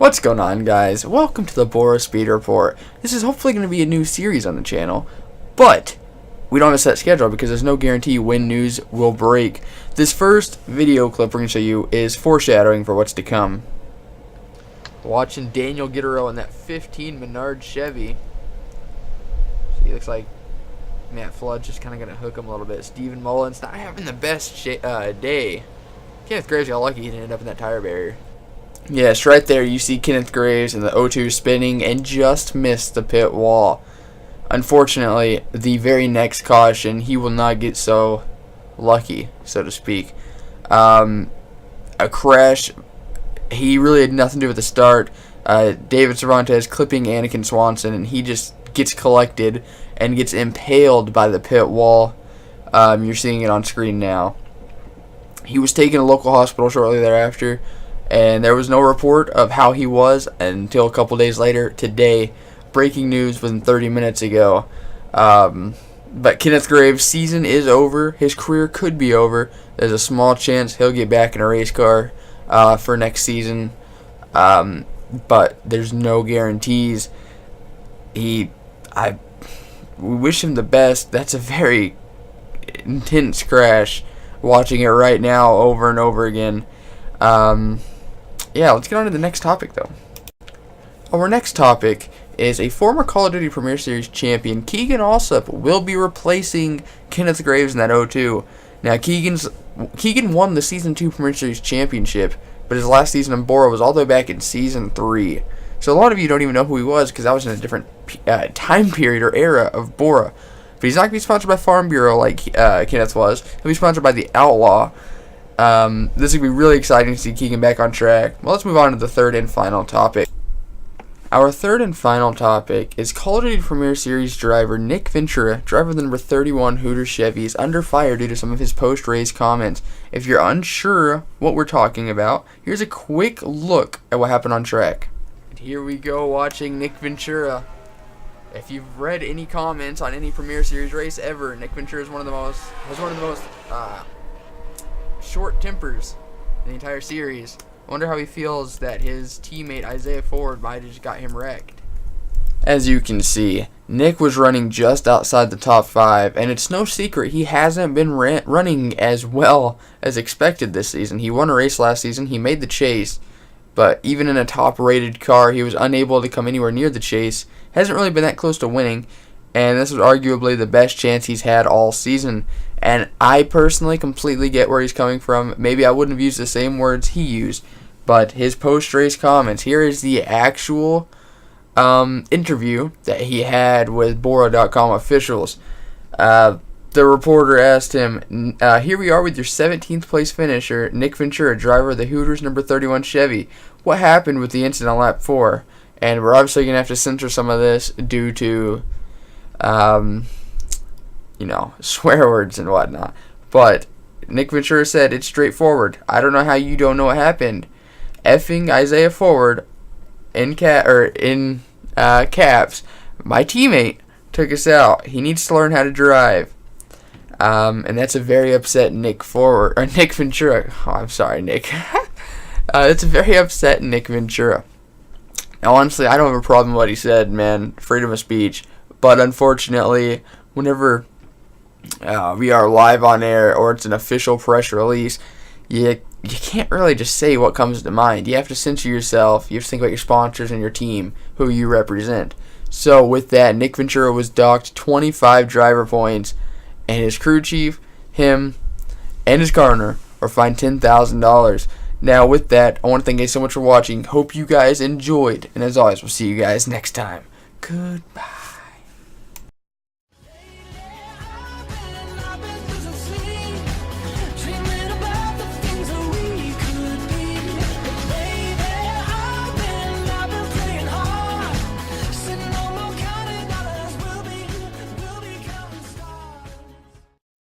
What's going on, guys? Welcome to the BORA Speed Report. This is hopefully going to be a new series on the channel, but we don't have a set schedule because there's no guarantee when news will break. This first video clip we're going to show you is foreshadowing for what's to come. Watching Daniel Guerrero in that 15 Menard Chevy. He looks like Matt Flood's just kind of going to hook him a little bit. Steven Mullins not having the best day. Kenneth Graves got lucky he didn't end up in that tire barrier. Yes, right there you see Kenneth Graves in the O2 spinning and just missed the pit wall. Unfortunately, the very next caution, he will not get so lucky, so to speak. A crash, he really had nothing to do with the start. David Cervantes clipping Anakin Swanson, and he just gets collected and gets impaled by the pit wall. You're seeing it on screen now. He was taken to a local hospital shortly thereafter, and there was no report of how he was until a couple days later today. Breaking news within 30 minutes ago. But Kenneth Graves' season is over. His career could be over. There's a small chance he'll get back in a race car for next season. But there's no guarantees. We wish him the best. That's a very intense crash. Watching it right now over and over again. Yeah, let's get on to the next topic, though. Our next topic is a former Call of Duty Premier Series champion, Keegan Alsop, will be replacing Kenneth Graves in that 0-2. Now, Keegan won the Season 2 Premier Series championship, but his last season in BORA was all the way back in Season 3. So a lot of you don't even know who he was because that was in a different time period or era of BORA. But he's not going to be sponsored by Farm Bureau like Kenneth was. He'll be sponsored by the Outlaw. This is going to be really exciting to see Keegan back on track. Well, let's move on to the third and final topic. Our third and final topic is Call of Duty Premier Series driver Nick Ventura, driver of the number 31 Hooters Chevy, is under fire due to some of his post-race comments. If you're unsure what we're talking about, here's a quick look at what happened on track. And here we go watching Nick Ventura. If you've read any comments on any Premier Series race ever, Nick Ventura is one of the most short tempers in the entire series. I wonder how he feels that his teammate Isaiah Ford might have just got him wrecked. As you can see, Nick was running just outside the top 5, and it's no secret he hasn't been running as well as expected this season. He won a race last season, he made the chase, but even in a top-rated car, he was unable to come anywhere near the chase. Hasn't really been that close to winning, and this was arguably the best chance he's had all season. And I personally completely get where he's coming from. Maybe I wouldn't have used the same words he used, but his post-race comments. Here is the actual interview that he had with BORA.com officials. The reporter asked him, here we are with your 17th place finisher, Nick Ventura, driver of the Hooters number 31 Chevy. What happened with the incident on lap 4? And we're obviously going to have to censor some of this due to swear words and whatnot. But Nick Ventura said, it's straightforward. I don't know how you don't know what happened. Effing Isaiah Ford in caps. My teammate took us out. He needs to learn how to drive. And that's a very upset Nick Ventura. Oh, I'm sorry, Nick. It's a very upset Nick Ventura. Now, honestly, I don't have a problem with what he said, man. Freedom of speech. But unfortunately, whenever we are live on air or it's an official press release, you can't really just say what comes to mind. You have to censor yourself. You have to think about your sponsors and your team, who you represent. So with that, Nick Ventura was docked 25 driver points, and his crew chief, him, and his car owner are fined $10,000. Now with that, I want to thank you guys so much for watching. Hope you guys enjoyed, and as always, we'll see you guys next time. Goodbye.